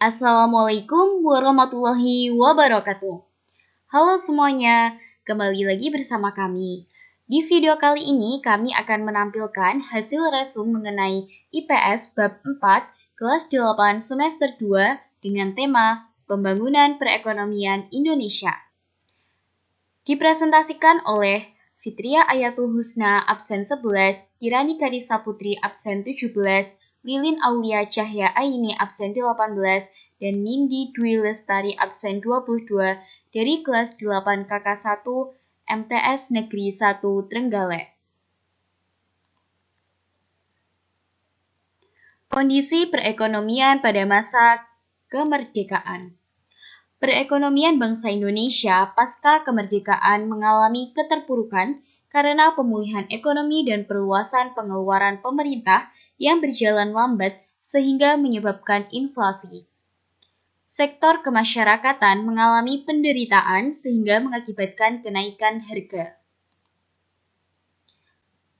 Assalamualaikum warahmatullahi wabarakatuh. Halo semuanya, kembali lagi bersama kami. Di video kali ini kami akan menampilkan hasil resum mengenai IPS bab 4 kelas 8 semester 2 dengan tema Pembangunan Perekonomian Indonesia. Dipresentasikan oleh Fitria Ayatul Husna absen 11, Kirani Karisa Putri absen 17, Lilin Aulia Cahya Aini absen 18, dan Nindi Dwi Lestari absen 22 dari kelas 8 KK1 MTS Negeri 1 Trenggalek. Kondisi perekonomian pada masa kemerdekaan. Perekonomian bangsa Indonesia pasca kemerdekaan mengalami keterpurukan karena pemulihan ekonomi dan perluasan pengeluaran pemerintah yang berjalan lambat sehingga menyebabkan inflasi. Sektor kemasyarakatan mengalami penderitaan sehingga mengakibatkan kenaikan harga.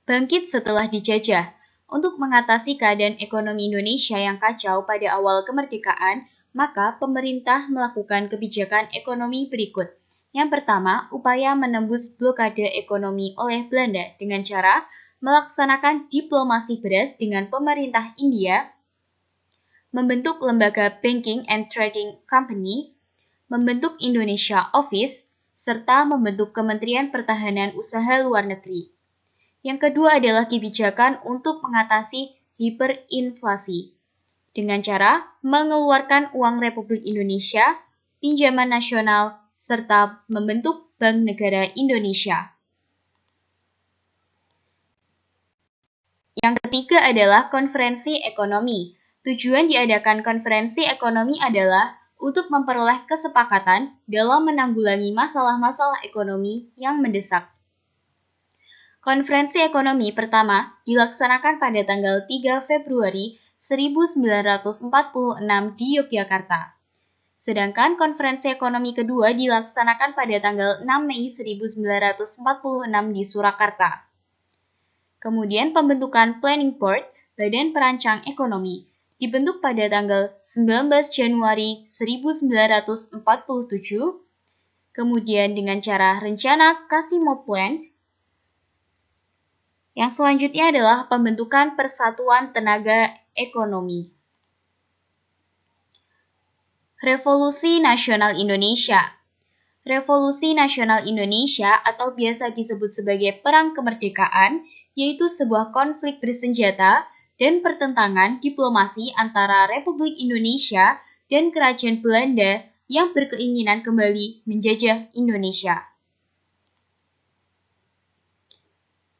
Bangkit setelah dijajah. Untuk mengatasi keadaan ekonomi Indonesia yang kacau pada awal kemerdekaan, maka pemerintah melakukan kebijakan ekonomi berikut. Yang pertama, upaya menembus blokade ekonomi oleh Belanda dengan cara melaksanakan diplomasi beras dengan pemerintah India, membentuk lembaga Banking and Trading Company, membentuk Indonesia Office, serta membentuk Kementerian Pertahanan Usaha Luar Negeri. Yang kedua adalah kebijakan untuk mengatasi hiperinflasi dengan cara mengeluarkan uang Republik Indonesia, pinjaman nasional, serta membentuk Bank Negara Indonesia. Yang ketiga adalah konferensi ekonomi. Tujuan diadakan konferensi ekonomi adalah untuk memperoleh kesepakatan dalam menanggulangi masalah-masalah ekonomi yang mendesak. Konferensi ekonomi pertama dilaksanakan pada tanggal 3 Februari 1946 di Yogyakarta. Sedangkan konferensi ekonomi kedua dilaksanakan pada tanggal 6 Mei 1946 di Surakarta. Kemudian pembentukan Planning Board, Badan Perancang Ekonomi, dibentuk pada tanggal 19 Januari 1947. Kemudian dengan cara rencana Casimo Plan. Yang selanjutnya adalah pembentukan Persatuan Tenaga Ekonomi. Revolusi Nasional Indonesia. Revolusi Nasional Indonesia atau biasa disebut sebagai Perang Kemerdekaan, yaitu sebuah konflik bersenjata dan pertentangan diplomasi antara Republik Indonesia dan Kerajaan Belanda yang berkeinginan kembali menjajah Indonesia.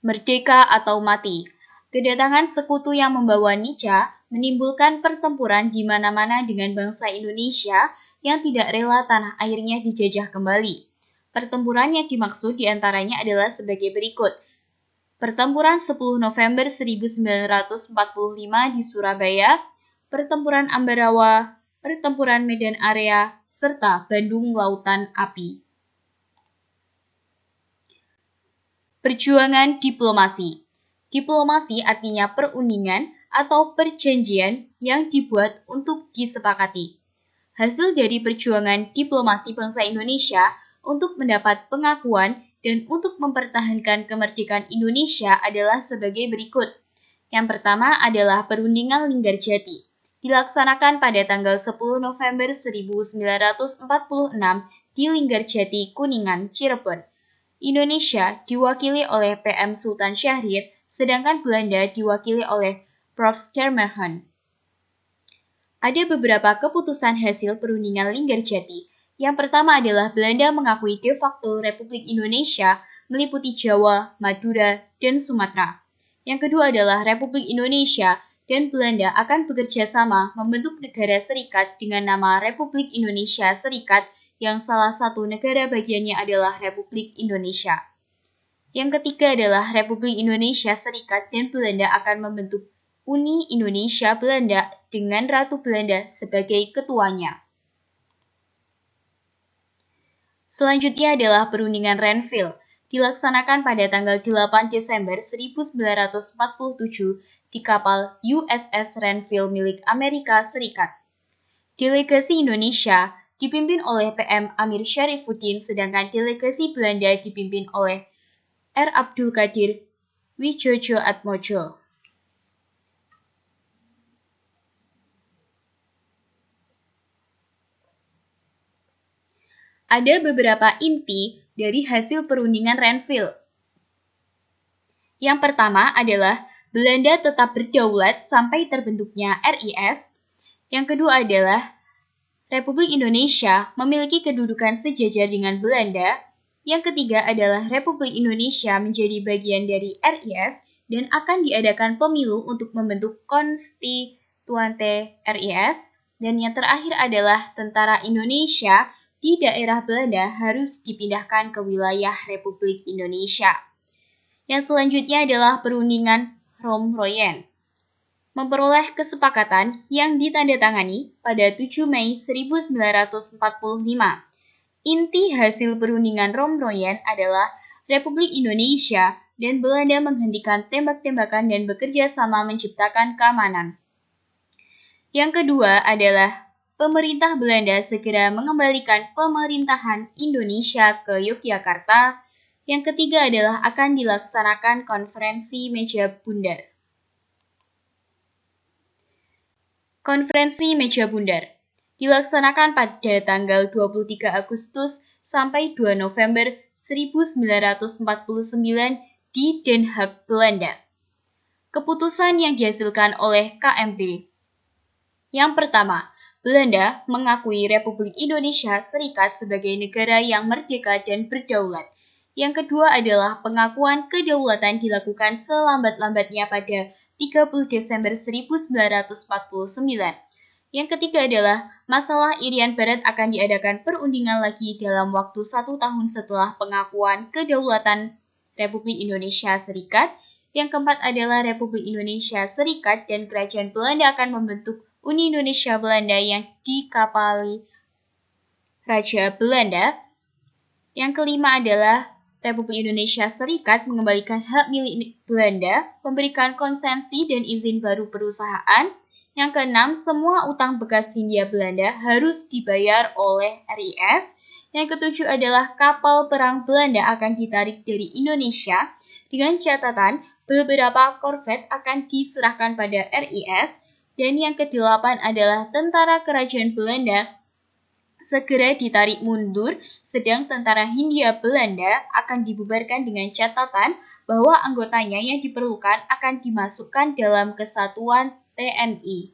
Merdeka atau mati. Kedatangan sekutu yang membawa Nica menimbulkan pertempuran di mana-mana dengan bangsa Indonesia yang tidak rela tanah airnya dijajah kembali. Pertempuran yang dimaksud diantaranya adalah sebagai berikut. Pertempuran 10 November 1945 di Surabaya, Pertempuran Ambarawa, Pertempuran Medan Area, serta Bandung Lautan Api. Perjuangan diplomasi. Diplomasi artinya perundingan atau perjanjian yang dibuat untuk disepakati. Hasil dari perjuangan diplomasi bangsa Indonesia untuk mendapat pengakuan dan untuk mempertahankan kemerdekaan Indonesia adalah sebagai berikut. Yang pertama adalah Perundingan Linggarjati. Dilaksanakan pada tanggal 10 November 1946 di Linggarjati, Kuningan, Cirebon. Indonesia diwakili oleh PM Sultan Syahrir, sedangkan Belanda diwakili oleh Prof. Schermerhorn. Ada beberapa keputusan hasil Perundingan Linggarjati. Yang pertama adalah Belanda mengakui de facto Republik Indonesia meliputi Jawa, Madura, dan Sumatera. Yang kedua adalah Republik Indonesia dan Belanda akan bekerja sama membentuk negara serikat dengan nama Republik Indonesia Serikat yang salah satu negara bagiannya adalah Republik Indonesia. Yang ketiga adalah Republik Indonesia Serikat dan Belanda akan membentuk Uni Indonesia Belanda dengan Ratu Belanda sebagai ketuanya. Selanjutnya adalah Perundingan Renville, dilaksanakan pada tanggal 8 Desember 1947 di kapal USS Renville milik Amerika Serikat. Delegasi Indonesia dipimpin oleh PM Amir Syarifuddin, sedangkan delegasi Belanda dipimpin oleh R. Abdul Qadir Widjojoatmojo. Ada beberapa inti dari hasil perundingan Renville. Yang pertama adalah Belanda tetap berdaulat sampai terbentuknya RIS. Yang kedua adalah Republik Indonesia memiliki kedudukan sejajar dengan Belanda. Yang ketiga adalah Republik Indonesia menjadi bagian dari RIS dan akan diadakan pemilu untuk membentuk konstituante RIS. Dan yang terakhir adalah tentara Indonesia di daerah Belanda harus dipindahkan ke wilayah Republik Indonesia. Yang selanjutnya adalah perundingan Romroyen, memperoleh kesepakatan yang ditandatangani pada 7 Mei 1945. Inti hasil perundingan Romroyen adalah Republik Indonesia dan Belanda menghentikan tembak-tembakan dan bekerja sama menciptakan keamanan. Yang kedua adalah pemerintah Belanda segera mengembalikan pemerintahan Indonesia ke Yogyakarta. Yang ketiga adalah akan dilaksanakan konferensi meja bundar. Konferensi meja bundar dilaksanakan pada tanggal 23 Agustus sampai 2 November 1949 di Den Haag, Belanda. Keputusan yang dihasilkan oleh KMB. Yang pertama, Belanda mengakui Republik Indonesia Serikat sebagai negara yang merdeka dan berdaulat. Yang kedua adalah pengakuan kedaulatan dilakukan selambat-lambatnya pada 30 Desember 1949. Yang ketiga adalah masalah Irian Barat akan diadakan perundingan lagi dalam waktu 1 tahun setelah pengakuan kedaulatan Republik Indonesia Serikat. Yang keempat adalah Republik Indonesia Serikat dan Kerajaan Belanda akan membentuk Uni Indonesia Belanda yang dikapali Raja Belanda. Yang kelima adalah Republik Indonesia Serikat mengembalikan hak milik Belanda, memberikan konsensi dan izin baru perusahaan. Yang keenam, semua utang bekas Hindia Belanda harus dibayar oleh RIS. Yang ketujuh adalah kapal perang Belanda akan ditarik dari Indonesia dengan catatan beberapa korvet akan diserahkan pada RIS. Dan yang kedelapan adalah tentara kerajaan Belanda segera ditarik mundur, sedang tentara Hindia Belanda akan dibubarkan dengan catatan bahwa anggotanya yang diperlukan akan dimasukkan dalam kesatuan TNI.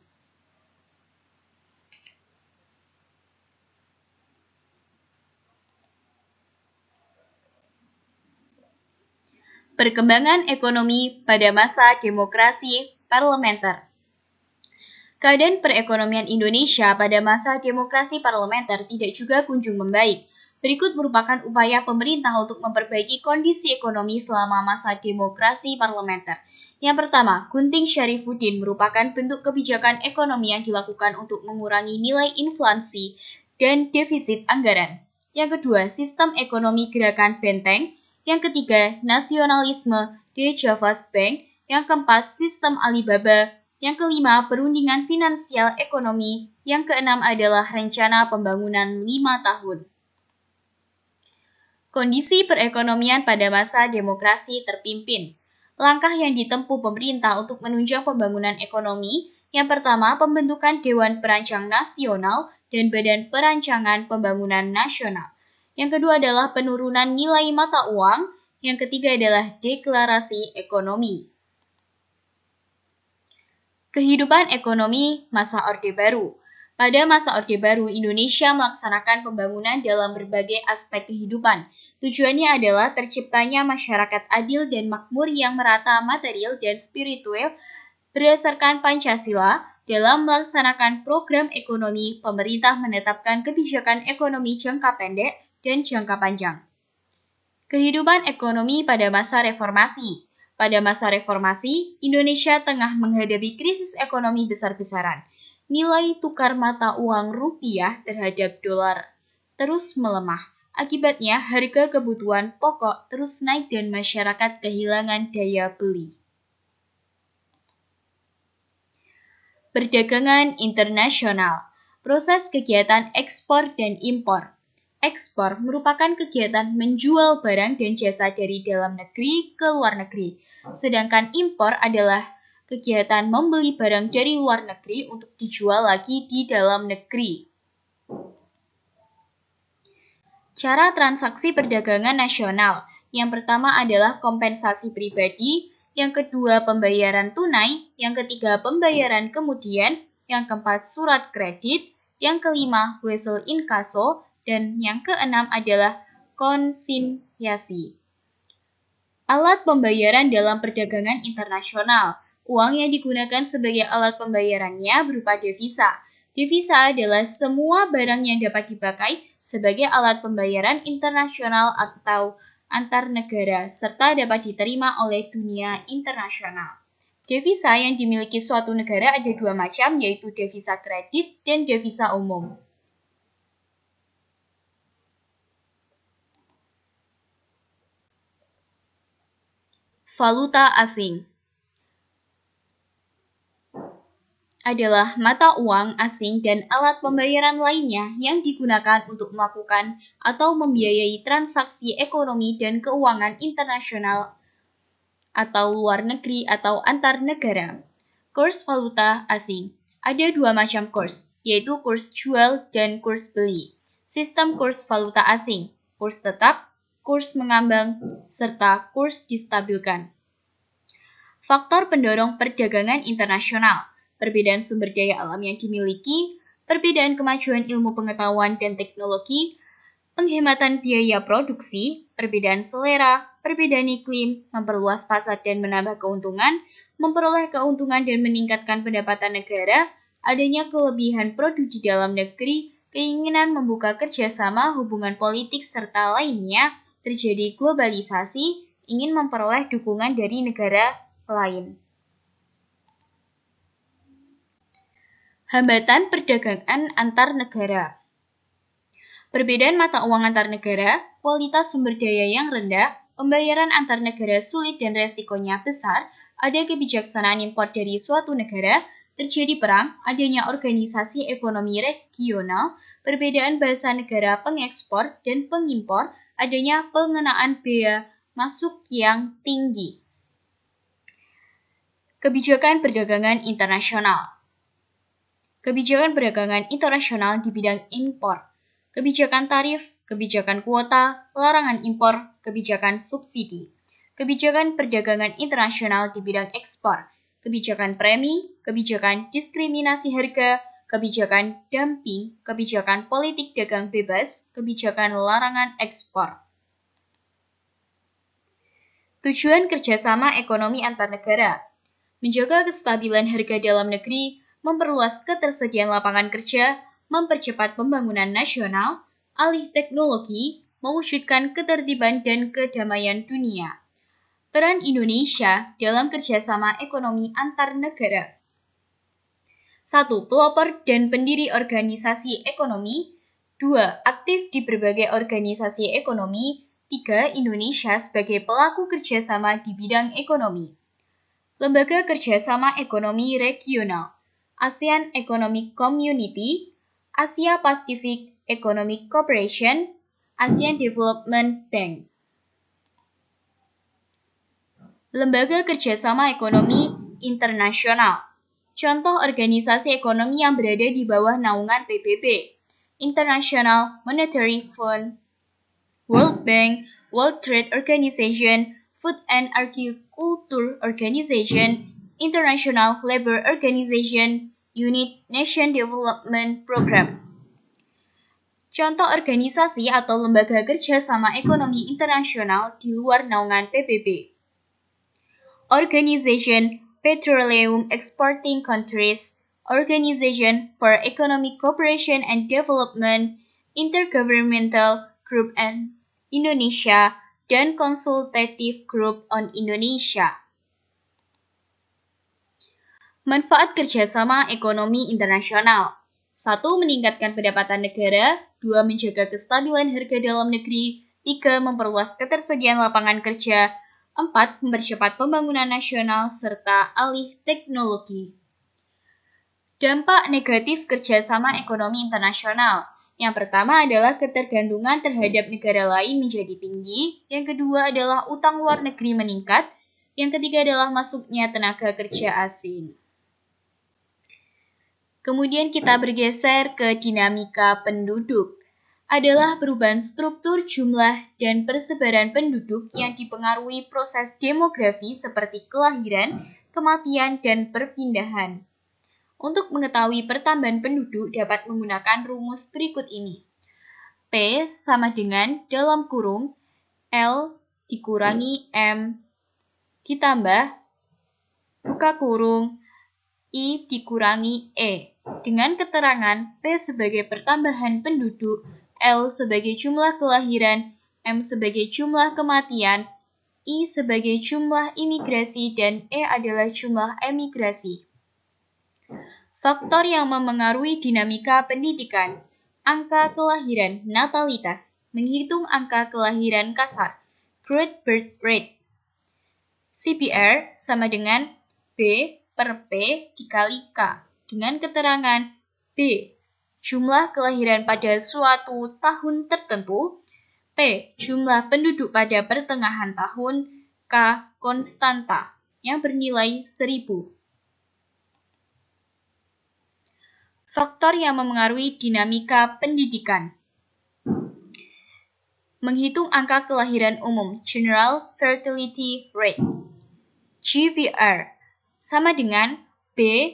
Perkembangan ekonomi pada masa demokrasi parlementer. Keadaan perekonomian Indonesia pada masa demokrasi parlementer tidak juga kunjung membaik. Berikut merupakan upaya pemerintah untuk memperbaiki kondisi ekonomi selama masa demokrasi parlementer. Yang pertama, Gunting Syarifuddin merupakan bentuk kebijakan ekonomi yang dilakukan untuk mengurangi nilai inflasi dan defisit anggaran. Yang kedua, sistem ekonomi gerakan benteng. Yang ketiga, nasionalisme de Javas Bank. Yang keempat, sistem Alibaba. Yang kelima, perundingan finansial ekonomi. Yang keenam adalah rencana pembangunan 5 tahun. Kondisi perekonomian pada masa demokrasi terpimpin. Langkah yang ditempuh pemerintah untuk menunjang pembangunan ekonomi. Yang pertama, pembentukan Dewan Perancang Nasional dan Badan Perancangan Pembangunan Nasional. Yang kedua adalah penurunan nilai mata uang. Yang ketiga adalah deklarasi ekonomi. Kehidupan ekonomi masa Orde Baru. Pada masa Orde Baru, Indonesia melaksanakan pembangunan dalam berbagai aspek kehidupan. Tujuannya adalah terciptanya masyarakat adil dan makmur yang merata material dan spiritual berdasarkan Pancasila. Dalam melaksanakan program ekonomi, pemerintah menetapkan kebijakan ekonomi jangka pendek dan jangka panjang. Kehidupan ekonomi pada masa reformasi. Pada masa reformasi, Indonesia tengah menghadapi krisis ekonomi besar-besaran. Nilai tukar mata uang rupiah terhadap dolar terus melemah. Akibatnya, harga kebutuhan pokok terus naik dan masyarakat kehilangan daya beli. Perdagangan internasional. Proses kegiatan ekspor dan impor. Ekspor merupakan kegiatan menjual barang dan jasa dari dalam negeri ke luar negeri. Sedangkan impor adalah kegiatan membeli barang dari luar negeri untuk dijual lagi di dalam negeri. Cara transaksi perdagangan nasional. Yang pertama adalah kompensasi pribadi, yang kedua pembayaran tunai, yang ketiga pembayaran kemudian, yang keempat surat kredit, yang kelima wesel inkaso, dan yang keenam adalah konsinyasi. Alat pembayaran dalam perdagangan internasional. Uang yang digunakan sebagai alat pembayarannya berupa devisa. Devisa adalah semua barang yang dapat dipakai sebagai alat pembayaran internasional atau antar negara, serta dapat diterima oleh dunia internasional. Devisa yang dimiliki suatu negara ada dua macam, yaitu devisa kredit dan devisa umum. Valuta asing adalah mata uang asing dan alat pembayaran lainnya yang digunakan untuk melakukan atau membiayai transaksi ekonomi dan keuangan internasional atau luar negeri atau antar negara. Kurs valuta asing. Ada dua macam kurs, yaitu kurs jual dan kurs beli. Sistem kurs valuta asing, kurs tetap, kurs mengambang, serta kurs distabilkan. Faktor pendorong perdagangan internasional, perbedaan sumber daya alam yang dimiliki, perbedaan kemajuan ilmu pengetahuan dan teknologi, penghematan biaya produksi, perbedaan selera, perbedaan iklim, memperluas pasar dan menambah keuntungan, memperoleh keuntungan dan meningkatkan pendapatan negara, adanya kelebihan produk di dalam negeri, keinginan membuka kerjasama, hubungan politik, serta lainnya, terjadi globalisasi, ingin memperoleh dukungan dari negara lain. Hambatan perdagangan antar negara. Perbedaan mata uang antar negara, kualitas sumber daya yang rendah, pembayaran antar negara sulit dan resikonya besar, ada kebijaksanaan impor dari suatu negara, terjadi perang, adanya organisasi ekonomi regional, perbedaan bahasa negara pengekspor dan pengimpor, adanya pengenaan bea masuk yang tinggi. Kebijakan perdagangan internasional. Kebijakan perdagangan internasional di bidang impor. Kebijakan tarif, kebijakan kuota, larangan impor, kebijakan subsidi, kebijakan perdagangan internasional di bidang ekspor, kebijakan premi, kebijakan diskriminasi harga, kebijakan dumping, kebijakan politik dagang bebas, kebijakan larangan ekspor. Tujuan kerjasama ekonomi antar negara, menjaga kestabilan harga dalam negeri, memperluas ketersediaan lapangan kerja, mempercepat pembangunan nasional, alih teknologi, mewujudkan ketertiban dan kedamaian dunia. Peran Indonesia dalam kerjasama ekonomi antar negara. 1. Pelopor dan pendiri organisasi ekonomi. 2. Aktif di berbagai organisasi ekonomi. 3. Indonesia sebagai pelaku kerjasama di bidang ekonomi. Lembaga Kerjasama Ekonomi Regional, ASEAN Economic Community, Asia Pacific Economic Cooperation, ASEAN Development Bank. Lembaga Kerjasama Ekonomi Internasional. Contoh organisasi ekonomi yang berada di bawah naungan PBB, International Monetary Fund, World Bank, World Trade Organization, Food and Agriculture Organization, International Labour Organization, United Nations Development Program. Contoh organisasi atau lembaga kerjasama ekonomi internasional di luar naungan PBB. Organization Petroleum Exporting Countries, Organization for Economic Cooperation and Development, Intergovernmental Group on Indonesia, dan Consultative Group on Indonesia. Manfaat kerjasama ekonomi internasional. 1. Meningkatkan pendapatan negara. 2. Menjaga kestabilan harga dalam negeri. 3. Memperluas ketersediaan lapangan kerja. 4. Mempercepat pembangunan nasional serta alih teknologi. Dampak negatif kerjasama ekonomi internasional. Yang pertama adalah ketergantungan terhadap negara lain menjadi tinggi. Yang kedua adalah utang luar negeri meningkat. Yang ketiga adalah masuknya tenaga kerja asing. Kemudian kita bergeser ke dinamika penduduk. Adalah perubahan struktur jumlah dan persebaran penduduk yang dipengaruhi proses demografi seperti kelahiran, kematian, dan perpindahan. Untuk mengetahui pertambahan penduduk dapat menggunakan rumus berikut ini. P sama dengan dalam kurung L dikurangi M ditambah buka kurung I dikurangi E. Dengan keterangan P sebagai pertambahan penduduk, L sebagai jumlah kelahiran, M sebagai jumlah kematian, I sebagai jumlah imigrasi, dan E adalah jumlah emigrasi. Faktor yang memengaruhi dinamika pendidikan. Angka kelahiran, natalitas. Menghitung angka kelahiran kasar, growth birth rate. CBR sama dengan B per P dikali K. Dengan keterangan B, jumlah kelahiran pada suatu tahun tertentu. P, jumlah penduduk pada pertengahan tahun. K, konstanta yang bernilai 1000. Faktor yang memengaruhi dinamika pendidikan. Menghitung angka kelahiran umum, General Fertility Rate. GVR sama dengan B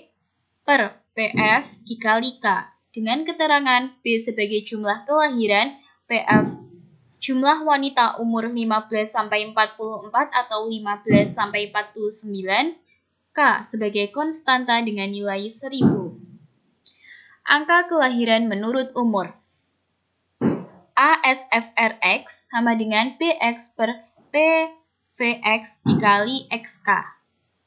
per PF dikali K. Dengan keterangan B sebagai jumlah kelahiran, PF jumlah wanita umur 15-44 atau 15-49, K sebagai konstanta dengan nilai 1000. Angka kelahiran menurut umur. ASFRX sama dengan PX per PVX dikali XK.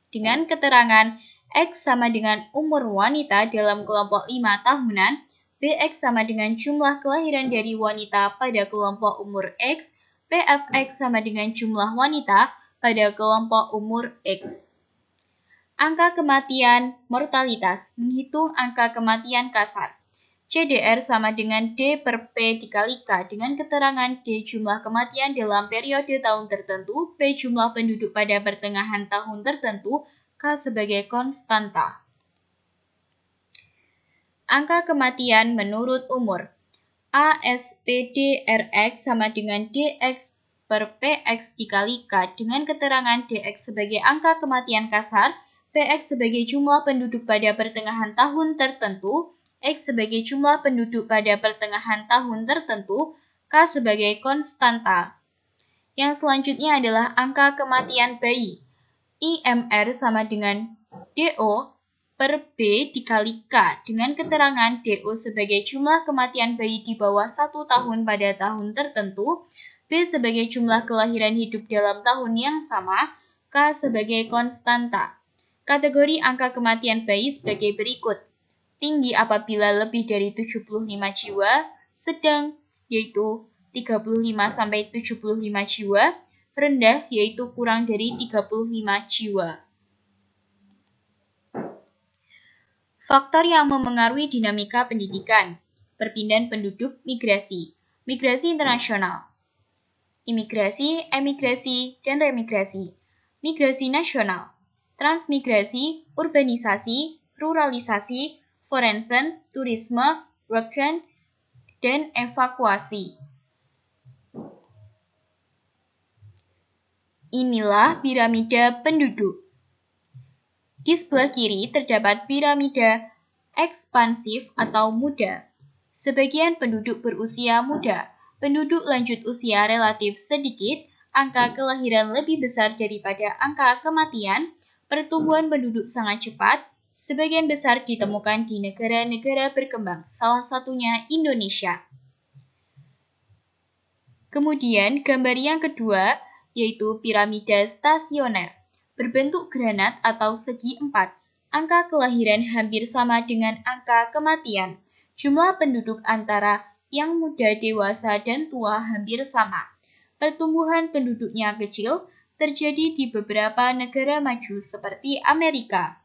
Dengan keterangan X sama dengan umur wanita dalam kelompok 5 tahunan, BX sama dengan jumlah kelahiran dari wanita pada kelompok umur X, PFX sama dengan jumlah wanita pada kelompok umur X. Angka kematian mortalitas, menghitung angka kematian kasar. CDR sama dengan D per P dikali K dengan keterangan D jumlah kematian dalam periode tahun tertentu, P jumlah penduduk pada pertengahan tahun tertentu, K sebagai konstanta. Angka kematian menurut umur. ASPDRX sama dengan DX per PX dikali K dengan keterangan DX sebagai angka kematian kasar, PX sebagai jumlah penduduk pada pertengahan tahun tertentu, X sebagai jumlah penduduk pada pertengahan tahun tertentu, K sebagai konstanta. Yang selanjutnya adalah angka kematian bayi. IMR sama dengan DO per B dikali K dengan keterangan DO sebagai jumlah kematian bayi di bawah 1 tahun pada tahun tertentu, B sebagai jumlah kelahiran hidup dalam tahun yang sama, K sebagai konstanta. Kategori angka kematian bayi sebagai berikut. Tinggi apabila lebih dari 75 jiwa, sedang yaitu 35-75 jiwa, rendah yaitu kurang dari 35 jiwa. Faktor yang memengaruhi dinamika pendidikan. Perpindahan penduduk, migrasi. Migrasi internasional. Imigrasi, emigrasi, dan remigrasi. Migrasi nasional. Transmigrasi, urbanisasi, ruralisasi, forensen, turisme, reken, dan evakuasi. Inilah piramida penduduk. Di sebelah kiri terdapat piramida ekspansif atau muda. Sebagian penduduk berusia muda, penduduk lanjut usia relatif sedikit, angka kelahiran lebih besar daripada angka kematian, pertumbuhan penduduk sangat cepat, sebagian besar ditemukan di negara-negara berkembang, salah satunya Indonesia. Kemudian gambar yang kedua yaitu piramida stasioner, berbentuk granat atau segi 4. Angka kelahiran hampir sama dengan angka kematian. Jumlah penduduk antara yang muda, dewasa, dan tua hampir sama. Pertumbuhan penduduknya kecil, terjadi di beberapa negara maju seperti Amerika.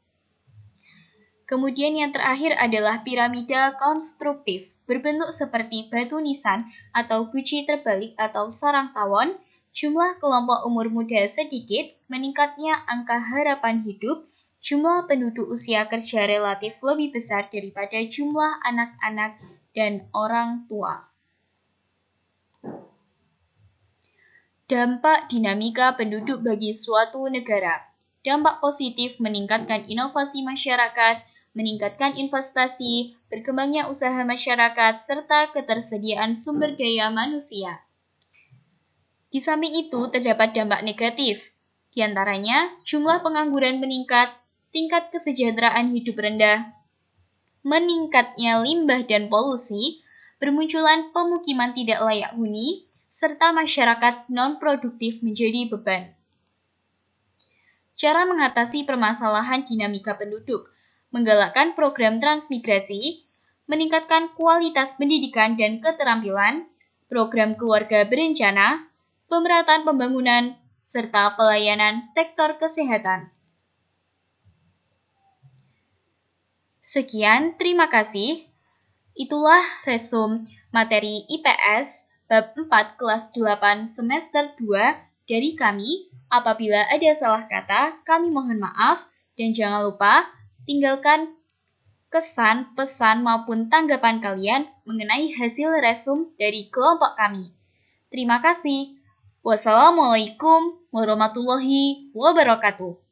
Kemudian yang terakhir adalah piramida konstruktif, berbentuk seperti batu nisan atau guci terbalik atau sarang tawon. Jumlah kelompok umur muda sedikit, meningkatnya angka harapan hidup, jumlah penduduk usia kerja relatif lebih besar daripada jumlah anak-anak dan orang tua. Dampak dinamika penduduk bagi suatu negara. Dampak positif meningkatkan inovasi masyarakat, meningkatkan investasi, berkembangnya usaha masyarakat, serta ketersediaan sumber daya manusia. Di samping itu, terdapat dampak negatif. Di antaranya, jumlah pengangguran meningkat, tingkat kesejahteraan hidup rendah, meningkatnya limbah dan polusi, bermunculan pemukiman tidak layak huni, serta masyarakat non-produktif menjadi beban. Cara mengatasi permasalahan dinamika penduduk, menggalakkan program transmigrasi, meningkatkan kualitas pendidikan dan keterampilan, program keluarga berencana, pemerataan pembangunan, serta pelayanan sektor kesehatan. Sekian, terima kasih. Itulah resum materi IPS bab 4 kelas 8 semester 2 dari kami. Apabila ada salah kata, kami mohon maaf dan jangan lupa tinggalkan kesan, pesan maupun tanggapan kalian mengenai hasil resum dari kelompok kami. Terima kasih. Wassalamualaikum warahmatullahi wabarakatuh.